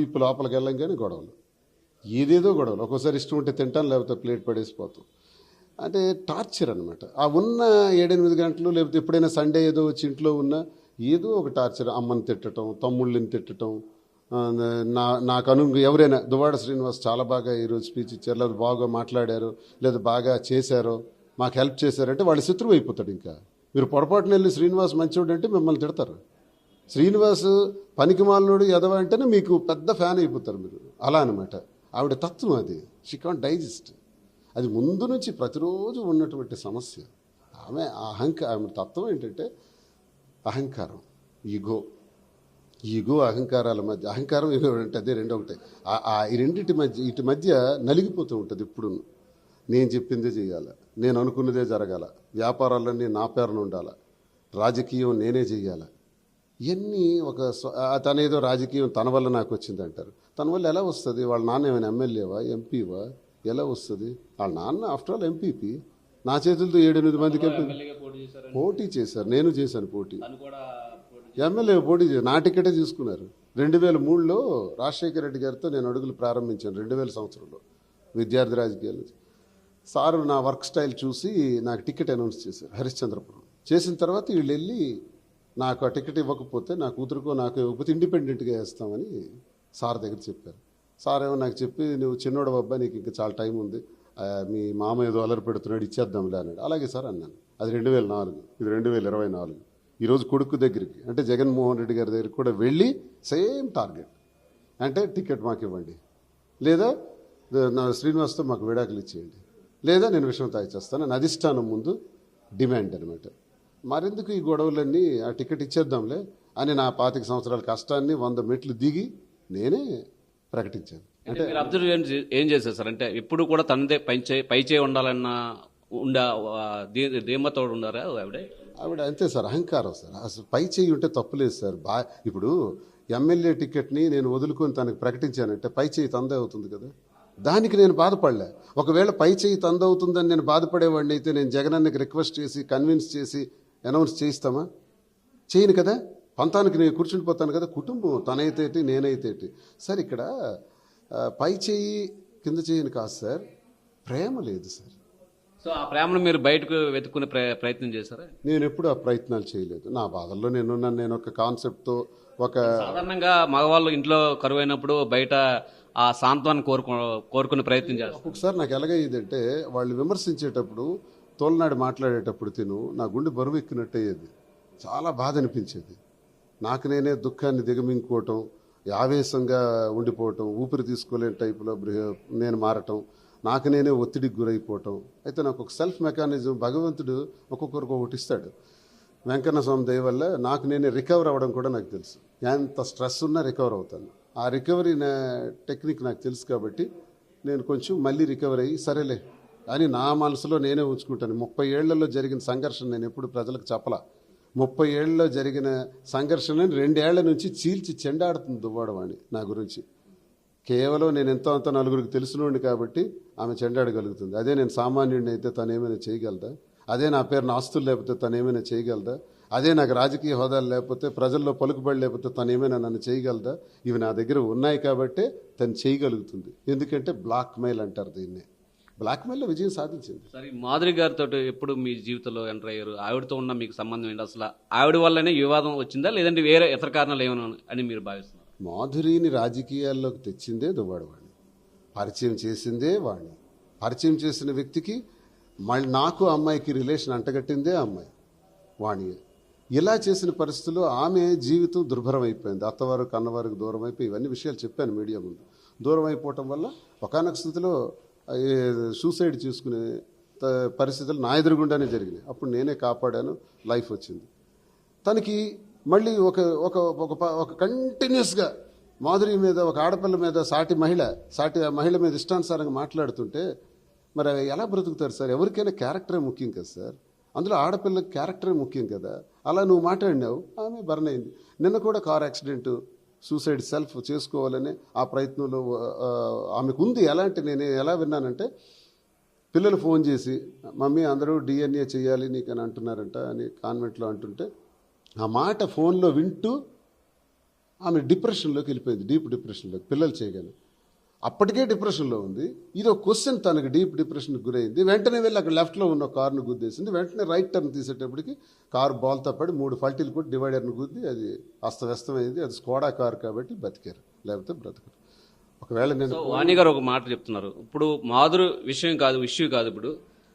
ఇప్పుడు లోపలికి వెళ్ళంగానే గొడవలు, ఏదేదో గొడవలు. ఒక్కోసారి ఇష్టం ఉంటే తింటాను, లేకపోతే ప్లేట్ పడేసిపోతాం. అంటే టార్చర్ అనమాట. ఆ ఉన్న 7-8 గంటలు, లేకపోతే ఎప్పుడైనా సండే ఏదో వచ్చి ఇంట్లో ఉన్నా ఏదో ఒక టార్చర్. అమ్మని తిట్టడం, తమ్ముళ్ళని తిట్టడం. ఆ, నాకు ఎవరైనా దువ్వాడ శ్రీనివాస్ చాలా బాగా ఈరోజు స్పీచ్ ఇచ్చారు, లేదా బాగా మాట్లాడారు, లేదా బాగా చేశారో, మాకు హెల్ప్ చేశారంటే వాళ్ళు శత్రువు అయిపోతాడు. ఇంకా మీరు పొరపాటున వెళ్ళి శ్రీనివాస్ మంచోడు అంటే మిమ్మల్ని తిడతారు. శ్రీనివాస్ పనికిమాలినోడు ఎదవ అంటేనే మీకు పెద్ద ఫ్యాన్ అయిపోతారు మీరు. అలా అనమాట ఆవిడ తత్వం అది. She can't digest. అది ముందు నుంచి ప్రతిరోజు ఉన్నటువంటి సమస్య. ఆమె తత్వం ఏంటంటే అహంకారం, ఈగో అహంకారాల మధ్య. అహంకారం ఈగో అంటే అదే రెండు ఒకటే. ఈ రెండింటి మధ్య, వీటి మధ్య నలిగిపోతూ ఉంటుంది ఎప్పుడు. నేను చెప్పిందే చేయాలి, నేను అనుకున్నదే జరగాల, వ్యాపారాలన్నీ నా పేరున ఉండాలి, రాజకీయం నేనే చెయ్యాలి. ఇవన్నీ తనేదో రాజకీయం తన వల్ల నాకు వచ్చింది అంటారు. తన వల్ల ఎలా వస్తుంది? వాళ్ళ నాన్న ఏమైనా ఎమ్మెల్యేవా, ఎంపీవా? ఎలా వస్తుంది? వాళ్ళ నాన్న ఆఫ్టర్ ఆల్ ఎంపీపీ. నా చేతులతో 7-8 మందికి ఎంపీ పోటీ చేశారు. నేను చేశాను పోటీ. ఎమ్మెల్యే పోటీ చేశారు. నా టికెటే తీసుకున్నారు. 2003లో రాజశేఖర రెడ్డి గారితో నేను అడుగులు ప్రారంభించాను. 2000 సంవత్సరంలో విద్యార్థి రాజకీయాలు. సారు నా వర్క్ స్టైల్ చూసి నాకు టికెట్ అనౌన్స్ చేశారు హరిశ్చంద్రపురం. చేసిన తర్వాత వీళ్ళు వెళ్ళి నాకు ఆ టికెట్ ఇవ్వకపోతే, నా కూతురుకో నాకు ఇవ్వకపోతే ఇండిపెండెంట్గా వేస్తామని సార్ దగ్గర చెప్పారు. సార్ ఏమో నాకు చెప్పి, నువ్వు చిన్నోడు బాబా, నీకు ఇంకా చాలా టైం ఉంది, మీ మామ ఏదో అలరి పెడుతున్నాడు, ఇచ్చేద్దాంలే అన్నాడు. అలాగే సార్ అన్నాను. అది 2004, ఇది 2024. ఈరోజు కొడుకు దగ్గరికి, అంటే జగన్మోహన్ రెడ్డి గారి దగ్గరికి కూడా వెళ్ళి సేమ్ టార్గెట్. అంటే టికెట్ మాకు ఇవ్వండి, లేదా నా శ్రీనివాస్తో మాకు విడాకులు ఇచ్చేయండి, లేదా నేను విషయం తాగిచేస్తాను అని అధిష్టానం ముందు డిమాండ్ అనమాట. మరెందుకు ఈ గొడవలన్నీ, ఆ టికెట్ ఇచ్చేద్దాంలే అని నా 25 సంవత్సరాల కష్టాన్ని 100 మెట్లు దిగి నేనే ప్రకటించాను. అంటే మీరు అబ్జర్వ్ ఏం చేశారు సార్? అంటే ఇప్పుడు కూడా తనదే పై చేయి ఉండాలన్న ధీమతో ఉండారా ఆవిడ అంతే సార్, అహంకారం సార్. అసలు పై చేయి ఉంటే తప్పులేదు సార్. ఇప్పుడు ఎమ్మెల్యే టికెట్ని నేను వదులుకొని తనకు ప్రకటించానంటే పై చేయి తందే అవుతుంది కదా. దానికి నేను బాధపడలే. ఒకవేళ పై చేయి తందవుతుందని నేను బాధపడేవాడిని అయితే నేను జగనన్నకి రిక్వెస్ట్ చేసి, కన్విన్స్ చేసి అనౌన్స్ చేయిస్తామా? చేయను కదా. పంతానికి నేను కూర్చుండిపోతాను కదా. కుటుంబం తనైతేటి, నేనైతేటి. సార్ ఇక్కడ పై చేయి కింద చేయని కాదు సార్, ప్రేమ లేదు సార్. సో ఆ ప్రేమను మీరు బయటకు వెతుక్కునే ప్రయత్నం చేశారా? నేను ఎప్పుడు ఆ ప్రయత్నాలు చేయలేదు. నా బాధల్లో నేను ఒక కాన్సెప్ట్తో సాధారణంగా మగవాళ్ళు ఇంట్లో కరువు అయినప్పుడు బయట ఆ సాంత్వాన్ని కోరుకునే ప్రయత్నం చేస్తారు. ఒక్కొక్కసారి నాకు ఎలాగయ్యేదంటే, వాళ్ళు విమర్శించేటప్పుడు, తోలనాడు మాట్లాడేటప్పుడు నా గుండె బరువు ఎక్కినట్టయ్యేది. చాలా బాధ అనిపించేది. నాకు నేనే దుఃఖాన్ని దిగమింగుకోవటం, ఆవేశంగా ఉండిపోవటం, ఊపిరి తీసుకోలేని టైపులో నేను మారటం, నాకు నేనే ఒత్తిడికి గురైపోవటం. అయితే నాకు ఒక సెల్ఫ్ మెకానిజం భగవంతుడు ఒక్కొక్కరికి ఒకటి ఇస్తాడు. వెంకన్న స్వామి దయ వల్ల నాకు నేనే రికవర్ అవ్వడం కూడా నాకు తెలుసు. ఎంత స్ట్రెస్ ఉన్నా రికవర్ అవుతాను. ఆ రికవరీ టెక్నిక్ నాకు తెలుసు కాబట్టి నేను కొంచెం మళ్ళీ రికవర్ అయ్యి సరేలే అని నా మనసులో నేనే ఉంచుకుంటాను. 30 ఏళ్లలో జరిగిన సంఘర్షణ నేను ఎప్పుడు ప్రజలకు చెప్పలా. 30 ఏళ్లలో జరిగిన సంఘర్షణని 2 ఏళ్ల నుంచి చీల్చి చెండాడుతుంది దువ్వాడవాణి నా గురించి. కేవలం నేను ఎంతో అంత నలుగురికి తెలిసినోండి కాబట్టి ఆమె చెండాడగలుగుతుంది. అదే నేను సామాన్యుడిని అయితే తను ఏమైనా చేయగలదా? అదే నా పేరున ఆస్తులు లేకపోతే తను ఏమైనా చేయగలదా? అదే నాకు రాజకీయ హోదాలు లేకపోతే, ప్రజల్లో పలుకుబడి లేకపోతే తను ఏమైనా నన్ను చేయగలదా? ఇవి నా దగ్గర ఉన్నాయి కాబట్టే తను చేయగలుగుతుంది. ఎందుకంటే బ్లాక్ మెయిల్ అంటారు దీన్ని. బ్లాక్ మెయిల్లో విజయం సాధించింది. సరే, మాధురి గారితో ఎప్పుడు మీ జీవితంలో ఎంటర్ అయ్యారు? ఆవిడతో ఉన్న మీకు సంబంధం ఏంటి? అసలు ఆవిడ వల్లనే వివాదం వచ్చిందా, లేదంటే వేరే ఇతర కారణాలు ఏమైనా అని మీరు భావిస్తున్నారు? మాధురిని రాజకీయాల్లోకి తెచ్చిందే దువ్వాడవాణి, పరిచయం చేసిందే వాణ్ణి. పరిచయం చేసిన వ్యక్తికి మళ్ళీ నాకు అమ్మాయికి రిలేషన్ అంటగట్టిందే అమ్మాయి వాణి. ఇలా చేసిన పరిస్థితుల్లో ఆమె జీవితం దుర్భరం అయిపోయింది. అత్తవారు కన్నవారికి దూరం అయిపోయి, ఇవన్నీ విషయాలు చెప్పాను మీడియా ముందు. దూరం అయిపోవటం వల్ల ఒకానొక స్థితిలో సూసైడ్ చేసుకునే పరిస్థితులు నా ఎదురుగుండానే జరిగినాయి. అప్పుడు నేనే కాపాడాను, లైఫ్ వచ్చింది. తనకి మళ్ళీ ఒక కంటిన్యూస్గా మాధురి మీద, ఒక ఆడపిల్ల మీద, సాటి మహిళ మీద ఇష్టానుసారంగా మాట్లాడుతుంటే మరి ఎలా బ్రతుకుతారు సార్? ఎవరికైనా క్యారెక్టరే ముఖ్యం కదా సార్. అందులో ఆడపిల్లకి క్యారెక్టరే ముఖ్యం కదా. అలా నువ్వు మాట్లాడినావు, ఆమె బర్న్ అయింది. నిన్న కూడా కార్ యాక్సిడెంట్, సూసైడ్, సెల్ఫ్ చేసుకోవాలని ఆ ప్రయత్నంలో ఆమెకు ఉంది. నేను ఎలా విన్నానంటే, పిల్లలు ఫోన్ చేసి, మమ్మీ అందరూ DNA చేయాలి నీకని అంటున్నారంట అని కాన్వెంట్లో అంటుంటే, ఆ మాట ఫోన్లో వింటూ ఆమె డిప్రెషన్లోకి వెళ్ళిపోయింది, డీప్ డిప్రెషన్లోకి పిల్లలు చేయగానే. అప్పటికే డిప్రెషన్లో ఉంది. ఇది ఒక క్వశ్చన్, తనకి డీప్ డిప్రెషన్కి గురైంది. వెంటనే వెళ్ళి అక్కడ లెఫ్ట్లో ఉన్న కారును గుద్దేసింది. వెంటనే రైట్ టర్న్ తీసేటప్పటికి కారు బాల్తో పడి 3 ఫల్టీలు కొట్టి డివైడర్ను గుద్ది అది అస్తవ్యస్తమైంది. అది స్కోడా కారు కాబట్టి బతికారు, లేకపోతే బ్రతకరు. ఒకవేళ నేను సో వాణి గారు ఒక మాట చెప్తున్నారు, ఇప్పుడు మాధురి విషయం కాదు, ఇష్యూ కాదు. ఇప్పుడు